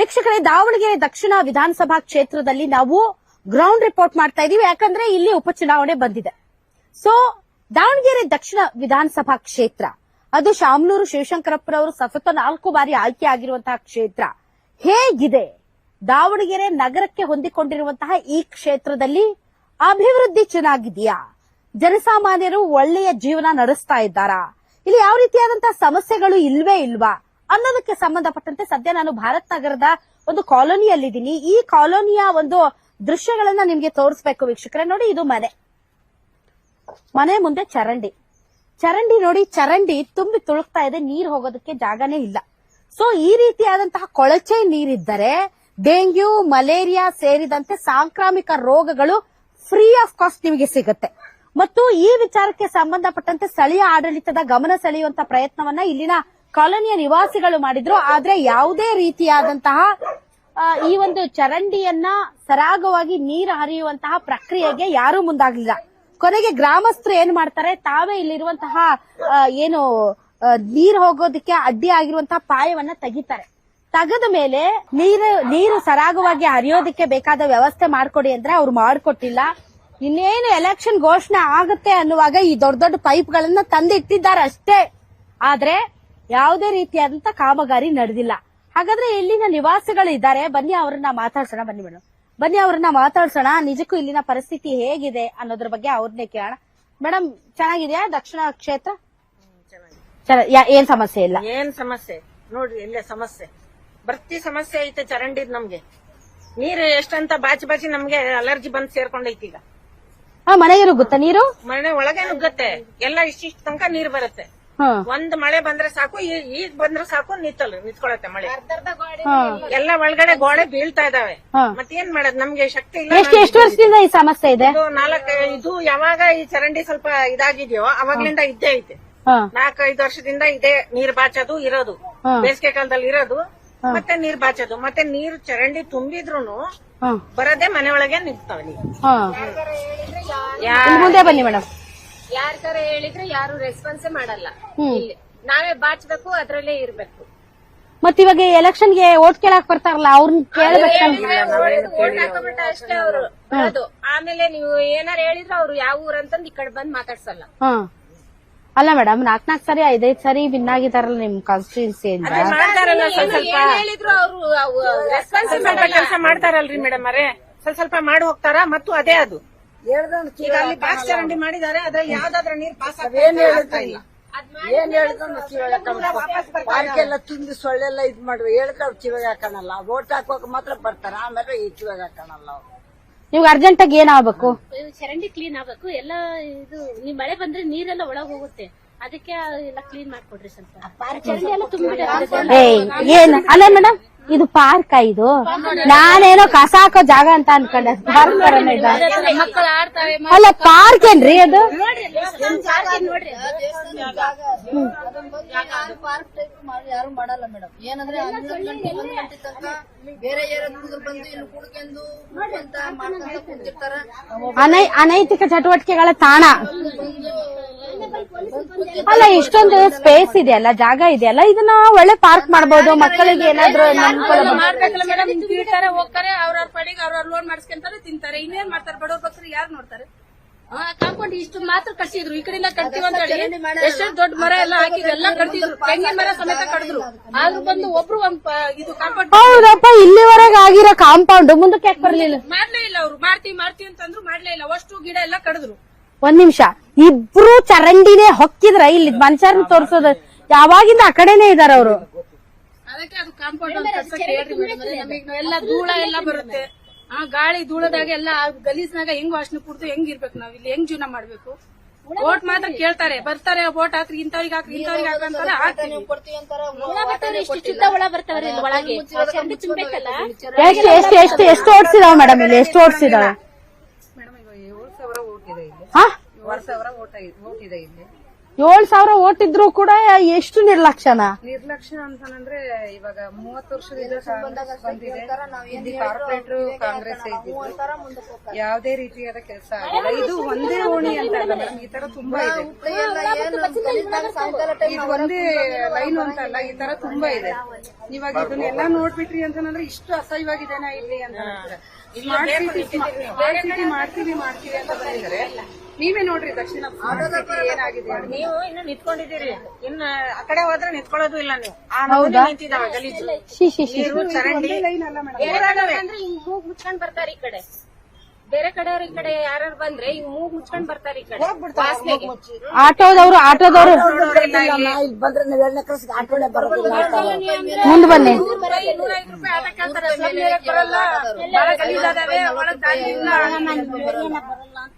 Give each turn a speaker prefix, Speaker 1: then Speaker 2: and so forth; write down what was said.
Speaker 1: ವೀಕ್ಷಕರೇ, ದಾವಣಗೆರೆ ದಕ್ಷಿಣ ವಿಧಾನಸಭಾ ಕ್ಷೇತ್ರದಲ್ಲಿ ನಾವು ಗ್ರೌಂಡ್ ರಿಪೋರ್ಟ್ ಮಾಡ್ತಾ ಇದೀವಿ. ಯಾಕಂದ್ರೆ ಇಲ್ಲಿ ಉಪಚುನಾವಣೆ ಬಂದಿದೆ. ಸೊ ದಾವಣಗೆರೆ ದಕ್ಷಿಣ ವಿಧಾನಸಭಾ ಕ್ಷೇತ್ರ, ಅದು ಶಾಮನೂರು ಶಿವಶಂಕರಪ್ಪರವರು ಸತತ 4 ಬಾರಿ ಆಯ್ಕೆ ಆಗಿರುವಂತಹ ಕ್ಷೇತ್ರ. ಹೇಗಿದೆ? ದಾವಣಗೆರೆ ನಗರಕ್ಕೆ ಹೊಂದಿಕೊಂಡಿರುವಂತಹ ಈ ಕ್ಷೇತ್ರದಲ್ಲಿ ಅಭಿವೃದ್ಧಿ ಚೆನ್ನಾಗಿದೆಯಾ? ಜನಸಾಮಾನ್ಯರು ಒಳ್ಳೆಯ ಜೀವನ ನಡೆಸ್ತಾ ಇದ್ದಾರಾ? ಇಲ್ಲಿ ಯಾವ ರೀತಿಯಾದಂತಹ ಸಮಸ್ಯೆಗಳು ಇಲ್ವೇ ಇಲ್ವಾ ಅನ್ನೋದಕ್ಕೆ ಸಂಬಂಧಪಟ್ಟಂತೆ ಸದ್ಯ ನಾನು ಭಾರತ್ ನಗರದ ಒಂದು ಕಾಲೋನಿಯಲ್ಲಿದ್ದೀನಿ. ಈ ಕಾಲೋನಿಯ ಒಂದು ದೃಶ್ಯಗಳನ್ನ ನಿಮ್ಗೆ ತೋರಿಸ್ಬೇಕು ವೀಕ್ಷಕರೇ. ನೋಡಿ, ಇದು ಮನೆ ಮುಂದೆ ಚರಂಡಿ ನೋಡಿ, ಚರಂಡಿ ತುಂಬಿ ತುಳುಕ್ತಾ ಇದೆ. ನೀರು ಹೋಗೋದಕ್ಕೆ ಜಾಗನೇ ಇಲ್ಲ. ಸೊ ಈ ರೀತಿಯಾದಂತಹ ಕೊಳಚೆ ನೀರಿದ್ದರೆ ಡೆಂಗ್ಯೂ, ಮಲೇರಿಯಾ ಸೇರಿದಂತೆ ಸಾಂಕ್ರಾಮಿಕ ರೋಗಗಳು ಫ್ರೀ ಆಫ್ ಕಾಸ್ಟ್ ನಿಮಗೆ ಸಿಗುತ್ತೆ. ಮತ್ತು ಈ ವಿಚಾರಕ್ಕೆ ಸಂಬಂಧಪಟ್ಟಂತೆ ಸ್ಥಳೀಯ ಆಡಳಿತದ ಗಮನ ಸೆಳೆಯುವಂತಹ ಪ್ರಯತ್ನವನ್ನ ಇಲ್ಲಿನ ಕಾಲೋನಿಯ ನಿವಾಸಿಗಳು ಮಾಡಿದ್ರು. ಆದ್ರೆ ಯಾವುದೇ ರೀತಿಯಾದಂತಹ ಈ ಒಂದು ಚರಂಡಿಯನ್ನ ಸರಾಗವಾಗಿ ನೀರು ಹರಿಯುವಂತಹ ಪ್ರಕ್ರಿಯೆಗೆ ಯಾರೂ ಮುಂದಾಗಲಿಲ್ಲ. ಕೊನೆಗೆ ಗ್ರಾಮಸ್ಥರು ಏನ್ ಮಾಡ್ತಾರೆ, ತಾವೇ ಇಲ್ಲಿರುವಂತಹ ಏನು ನೀರು ಹೋಗೋದಕ್ಕೆ ಅಡ್ಡಿ ಆಗಿರುವಂತಹ ಪಾಯವನ್ನ ತೆಗಿತಾರೆ. ತೆಗೆದ ಮೇಲೆ ನೀರು ಸರಾಗವಾಗಿ ಹರಿಯೋದಕ್ಕೆ ಬೇಕಾದ ವ್ಯವಸ್ಥೆ ಮಾಡ್ಕೊಡಿ ಅಂದ್ರೆ ಅವ್ರು ಮಾಡ್ಕೊಟ್ಟಿಲ್ಲ. ಇನ್ನೇನು ಎಲೆಕ್ಷನ್ ಘೋಷಣೆ ಆಗುತ್ತೆ ಅನ್ನುವಾಗ ಈ ದೊಡ್ಡ ದೊಡ್ಡ ಪೈಪ್ ಗಳನ್ನ ತಂದಿಟ್ಟಿದ್ದಾರೆ ಅಷ್ಟೇ. ಆದ್ರೆ ಯಾವುದೇ ರೀತಿಯಾದಂತಹ ಕಾಮಗಾರಿ ನಡೆದಿಲ್ಲ. ಹಾಗಾದ್ರೆ ಇಲ್ಲಿನ ನಿವಾಸಿಗಳು ಇದ್ದಾರೆ, ಬನ್ನಿ ಅವರನ್ನ ಮಾತಾಡ್ಸೋಣ. ಬನ್ನಿ ಮೇಡಮ್, ಬನ್ನಿ ಅವ್ರನ್ನ ಮಾತಾಡ್ಸೋಣ. ನಿಜಕ್ಕೂ ಇಲ್ಲಿನ ಪರಿಸ್ಥಿತಿ ಹೇಗಿದೆ ಅನ್ನೋದ್ರ ಬಗ್ಗೆ ಅವ್ರನ್ನೇ ಕೇಳೋಣ. ಮೇಡಮ್, ಚೆನ್ನಾಗಿದೆಯಾ ದಕ್ಷಿಣ ಕ್ಷೇತ್ರ? ಏನ್ ಸಮಸ್ಯೆ ಇಲ್ಲ?
Speaker 2: ಏನ್ ಸಮಸ್ಯೆ ನೋಡ್ರಿ, ಇಲ್ಲೇ ಸಮಸ್ಯೆ ಬರ್ತಿ ಸಮಸ್ಯೆ ಐತೆ. ಚರಂಡಿದ್ ನಮ್ಗೆ ನೀರು ಎಷ್ಟಂತ ಬಾಚಿ ನಮ್ಗೆ ಅಲರ್ಜಿ ಬಂದ್ ಸೇರ್ಕೊಂಡೈತಿ. ಈಗ
Speaker 1: ಮನೆಗೆ ನುಗ್ಗುತ್ತಾ ನೀರು?
Speaker 2: ಮನೆ ಒಳಗೆ ನುಗ್ಗತ್ತೆ. ಎಲ್ಲ ಇಷ್ಟಿಷ್ಟ ತನಕ ನೀರ್ ಬರುತ್ತೆ. ಒಂದ್ ಮಳೆ ಬಂದ್ರೆ ಸಾಕು, ಈಗ ಬಂದ್ರೆ ಸಾಕು ನಿಂತ್ಕೊಳತ್ತೆ ಮಳೆ. ಎಲ್ಲ ಒಳಗಡೆ ಗೋಡೆ ಬೀಳ್ತಾ ಇದಾವೆ. ಮತ್ತೇನ್ ಮಾಡೋದು, ನಮ್ಗೆ ಶಕ್ತಿ ಇಲ್ಲ.
Speaker 1: ಎಷ್ಟು ವರ್ಷದಿಂದ ಈ ಸಮಸ್ಯೆ ಇದೆ?
Speaker 2: ಇದು ಯಾವಾಗ ಈ ಚರಂಡಿ ಸ್ವಲ್ಪ ಇದಾಗಿದೆಯೋ ಅವಾಗ್ಲಿಂದ ಇದ್ದೇ ಐತೆ. 4-5 ವರ್ಷದಿಂದ ಇದೆ ನೀರ್ ಬಾಚೋದು ಇರೋದು. ಬೇಸಿಗೆ ಕಾಲದಲ್ಲಿ ಇರೋದು, ಮತ್ತೆ ನೀರ್ ಬಾಚೋದು, ಮತ್ತೆ ನೀರು ಚರಂಡಿ ತುಂಬಿದ್ರುನು ಬರದೆ ಮನೆ ಒಳಗೆ ನಿಂತಾವ.
Speaker 1: ಮುಂದೆ ಬನ್ನಿ ಮೇಡಮ್.
Speaker 3: ಯಾರ್ಗಾರ ಹೇಳಿದ್ರೆ ಯಾರು ರೆಸ್ಪಾನ್ಸೇ ಮಾಡಲ್ಲ. ಇಲ್ಲಿ ನಾವೇ ಬಾಚ್ಬೇಕು, ಅದ್ರಲ್ಲೇ ಇರ್ಬೇಕು.
Speaker 1: ಮತ್ ಇವಾಗ ಎಲೆಕ್ಷನ್ಗೆ ಓಟ್ ಕೇಳಕ್ ಬರ್ತಾರಲ್ಲ, ಅವ್ರನ್ನ ಕೇಳಬೇಕು.
Speaker 3: ಓಟ್ ಹಾಕೋಬಿಟ್ಟ ಅಷ್ಟೇ ಅವ್ರು ಅದು. ಆಮೇಲೆ ನೀವು ಏನಾರು ಹೇಳಿದ್ರೆ ಅವ್ರು ಯಾವ ಊರಂತಂದ್ ಈ ಕಡೆ ಬಂದ್ ಮಾತಾಡ್ಸಲ್ಲ.
Speaker 1: ಅಲ್ಲ ಮೇಡಮ್, 4 ಸರಿ 5 ಸರಿ ವಿನ್ ಆಗಿದಾರಲ್ಲ ನಿಮ್ ಕಾನ್ಸ್ಟಿಟ್ಯೂನ್ಸಿ.
Speaker 3: ಹೇಳಿದ್ರು ಅವ್ರು ರೆಸ್ಪಾನ್ಸ್
Speaker 2: ಕೆಲಸ ಮಾಡ್ತಾರಲ್ರಿ ಮೇಡಮ್ ಅವರೇ, ಸ್ವಲ್ಪ ಮಾಡಿ ಹೋಗ್ತಾರ. ಮತ್ತು ಅದೇ ಅದು ಈಗ ಅಲ್ಲಿ ಪಾಸ್ ಚರಂಡಿ ಮಾಡಿದ್ದಾರೆ, ಅದ್ರಲ್ಲಿ ಯಾವ್ದಾದ್ರ ನೀರ್ ಪಾಸ್ ಆಗ್ತಾ ಇಲ್ಲ.
Speaker 4: ಏನ್ ಹೇಳಿದ್ರು ಪಾರ್ಕೆಲ್ಲ ತುಂಬಿ ಸೊಳ್ಳೆಲ್ಲ ಇದ್ ಮಾಡ್ರಿ ಹೇಳಿದ್ರೆ ಅವ್ರು ಕಿವಾಗ ಹಾಕೋಣಲ್ಲ. ವೋಟ್ ಹಾಕೋಕ್ ಮಾತ್ರ ಬರ್ತಾರ, ಆಮೇಲೆ ಈ ಕಿವಾಗ ಹಾಕೋಣಲ್ಲ. ಅವ್ರು
Speaker 1: ನೀವು ಅರ್ಜೆಂಟ್ ಆಗಿ ಏನಾಗಬೇಕು?
Speaker 3: ಚರಂಡಿ ಕ್ಲೀನ್ ಆಗ್ಬೇಕು. ಎಲ್ಲ ಇದು ನೀವ್ ಮಳೆ ಬಂದ್ರೆ ನೀರೆಲ್ಲ ಒಳಗ್ ಹೋಗುತ್ತೆ, ಅದಕ್ಕೆ ಎಲ್ಲ ಕ್ಲೀನ್ ಮಾಡ್ಕೊಡ್ರಿ ಸ್ವಲ್ಪ. ಚರಂಡಿ ಎಲ್ಲ ತುಂಬಿದೆ.
Speaker 1: ಏನ್ ಅಲ್ಲ ಮೇಡಮ್, ಇದು ಪಾರ್ಕ್ ಇದು? ನಾನೇನೋ ಕಸ ಹಾಕೋ ಜಾಗ ಅಂತ ಅನ್ಕೊಂಡೆ. ಪಾರ್ಕ್ ತರನೇ ಇದೆ.
Speaker 3: ಮಕ್ಕಳು ಆಡ್ತಾರೆ.
Speaker 1: ಅಲ್ಲ, ಪಾರ್ಕ್ ಏನ್ರಿ ಅದು?
Speaker 3: ನೋಡ್ರಿ,
Speaker 4: ಪಾರ್ಕ್ ಟೈಪ್ ಯಾರು ಮಾಡಲ್ಲ ಮೇಡಮ್. ಏನಂದ್ರೆ 12 ಗಂಟೆ 1 ಗಂಟೆ ತನಕ ಬೇರೆ ಹುಡುಗರು ಬಂದು ಇಲ್ಲಿ ಕುಡ್ಕೊಂಡು ಅಂತ ಮಾಡ್ಕೊಂಡು ಕೂತಿರ್ತಾರ.
Speaker 1: ಅನೈತಿಕ ಚಟುವಟಿಕೆಗಳ ತಾಣ. ಅಲ್ಲ, ಇಷ್ಟೊಂದು ಸ್ಪೇಸ್ ಇದೆಯಲ್ಲ, ಜಾಗ ಇದೆಯಲ್ಲ, ಇದನ್ನ ಒಳ್ಳೆ ಪಾರ್ಕ್ ಮಾಡಬಹುದು. ಮಕ್ಕಳಿಗೆ ಏನಾದ್ರು
Speaker 3: ಮಾಡ್ಬೇಕಲ್ಲ ಮೇಡಮ್. ತಿಂತಾರೆ, ಹೋಗ್ತಾರೆ, ಅವ್ರವ್ರ ಪಡಿಗೆ ಅವ್ರವ್ರ ಲೋನ್ ಮಾಡಿಸ್ಕೊಂತಾರೆ, ತಿಂತಾರೆ. ಇನ್ನೇನ್ ಮಾಡ್ತಾರೆ? ಬಡವ್ರ ಭಕ್ತರು ಯಾರು ನೋಡ್ತಾರೆ? ಕಾಂಪೌಂಡ್ ಇಷ್ಟು ಮಾತ್ರ ಕಟ್ಸಿದ್ರು. ಈ ಕಡೆಯಿಂದ ಕಟ್ತೀವಿ ಅಂತ ಹೇಳಿ ಎಷ್ಟೋ ದೊಡ್ಡ ಮರ ಎಲ್ಲ ಹಾಕಿದ್ರು, ಎಲ್ಲ ಕಟ್ತಿದ್ರು. ತೆಂಗಿನ ಮರ ಸಮೇತ ಕಡಿದ್ರು. ಆದ್ರೂ ಬಂದು ಒಬ್ರು ಇದು ಕಾಂಪೌಂಡ್.
Speaker 1: ಹೌದಪ್ಪ, ಇಲ್ಲಿವರೆಗೆ ಆಗಿರೋ ಕಾಂಪೌಂಡ್ ಮುಂದಕ್ಕೆ ಯಾಕೆ ಬರ್ಲಿಲ್ಲ?
Speaker 3: ಮಾಡ್ಲೇ ಇಲ್ಲ ಅವ್ರು. ಮಾಡ್ತೀವಿ ಅಂತಂದ್ರು, ಮಾಡ್ಲೇ ಇಲ್ಲ. ಅಷ್ಟು ಗಿಡ ಎಲ್ಲ ಕಡಿದ್ರು.
Speaker 1: ಒಂದ್ ನಿಮಿಷ, ಇಬ್ರು ಚರಂಡಿನೇ ಹೊಕ್ಕಿದ್ರ ಇಲ್ಲಿ ಮನುಷ್ಯರನ್ನ ತೋರ್ಸೋದು? ಯಾವಾಗಿಂದ ಆ ಕಡೆನೆ ಇದಾರ ಅವರು.
Speaker 3: ಅದಕ್ಕೆ ಅದು ಕಾಂಪೌಂಡ್ ನಮಗೆ ಎಲ್ಲ ಧೂಳ ಎಲ್ಲ ಬರುತ್ತೆ. ಗಾಳಿ ಧೂಳದಾಗ ಎಲ್ಲ ಗಲೀಜ್ನಾಗ ಹೆಂಗ್ ವಾಸನೆ ಕುಡ್ದು ಹೆಂಗ್ ಇರ್ಬೇಕು ನಾವ್ ಇಲ್ಲಿ? ಹೆಂಗ್ ಜೀವನ ಮಾಡ್ಬೇಕು? ವೋಟ್ ಮಾತ್ರ ಕೇಳ್ತಾರೆ, ಬರ್ತಾರೆ, ವೋಟ್ ಹಾಕ್ರಿ, ಇಂಥವ್ರಿಗೆ ಹಾಕ್ರಿ, ಇಂಥವ್ರಿಗೆ ಹಾಕಂತಾರೆ.
Speaker 1: ಎಷ್ಟು ಓಡಿಸಿದಾವ ಮೇಡಮ್ ಇಲ್ಲಿ? ಎಷ್ಟು ಓಡಿಸಿದಾವೆ? 7,000 ಓಟ್ ಇದ್ರು ಕೂಡ ಎಷ್ಟು ನಿರ್ಲಕ್ಷ್ಯನ?
Speaker 5: ನಿರ್ಲಕ್ಷ್ಯ ಅಂತಂದ್ರೆ ಇವಾಗ 30 ವರ್ಷದಿಂದ ಕಾಂಗ್ರೆಸ್ ಬಂದಿದೆ. ಇಲ್ಲಿ ಕಾರ್ಪೊರೇಟರ್ ಕಾಂಗ್ರೆಸ್ ಇದ್ದಿದ್ದು ಯಾವುದೇ ರೀತಿಯಾದ ಕೆಲಸ ಆಗಿಲ್ಲ. ಇದು ಒಂದೇ ಓಣಿ ಅಂತ ಅಲ್ಲ ಮೇಡಮ್, ಈ ತರ ತುಂಬಾ ಇದೆ. ಇದು ಒಂದೇ ಲೈನ್ ಅಂತ ಅಲ್ಲ, ಈ ತರ ತುಂಬಾ ಇದೆ. ಇವಾಗ ಇದನ್ನೆಲ್ಲ ನೋಡ್ಬಿಟ್ರಿ ಅಂತಂದ್ರೆ ಇಷ್ಟು ಅಸಹ್ಯವಾಗಿದೆನಾ ಇಲ್ಲಿ ಅಂತ ಸ್ಮಾರ್ಟ್ ಸಿಟಿ ಮಾಡ್ತೀವಿ ಅಂತ ಬಂದಿದ್ದಾರೆ. ನೀವೇ ನೋಡ್ರಿ ದಕ್ಷಿಣ ಏನಾಗಿದೆ.
Speaker 2: ನೀವು ಇನ್ನು ನಿಂತ್ಕೊಂಡಿದ್ದೀರಿ, ಇನ್ನು ಆ ಕಡೆ ಹೋದ್ರೆ ನಿಂತ್ಕೊಳ್ಳೋದು ಇಲ್ಲ ನೀವು. ಆ ನಮೂನೆ ನಿಂತಿದ್ದಾವೆ ಗಲೀಜು, ನೀರು, ಚರಂಡಿ.
Speaker 3: ಅಂದ್ರೆ ಹಿಂಗ್ ಮೂಗ್ ಮುಚ್ಕೊಂಡ್ ಬರ್ತಾರೆ ಈ ಕಡೆ. ಬೇರೆ ಕಡೆಯವ್ರ ಈ ಕಡೆ ಯಾರು ಬಂದ್ರೆ ಹಿಂಗ್ ಮೂಗ್ ಮುಚ್ಕೊಂಡ್ ಬರ್ತಾರೆ ಈ ಕಡೆ.
Speaker 1: ಆಟೋದವ್ರು
Speaker 4: ಇಲ್ಲಿ ಬಂದ್ರೆ ನಾವ್ 2 ಕ್ಲಾಸ್ಗೆ ಆಟೋನೇ ಬರೋದಿಲ್ಲ.
Speaker 1: ಮುಂದ್ ಬನ್ನಿ.
Speaker 3: 105 ರೂಪಾಯಿ ಆಟ ಕೇಳ್ತಾರೆ. ಬರಲ್ಲ, ಬಹಳ ಗಲೀಜಾದಾವೆ, ಒಳಗ್ ಜಾಗ ಇಲ್ಲ.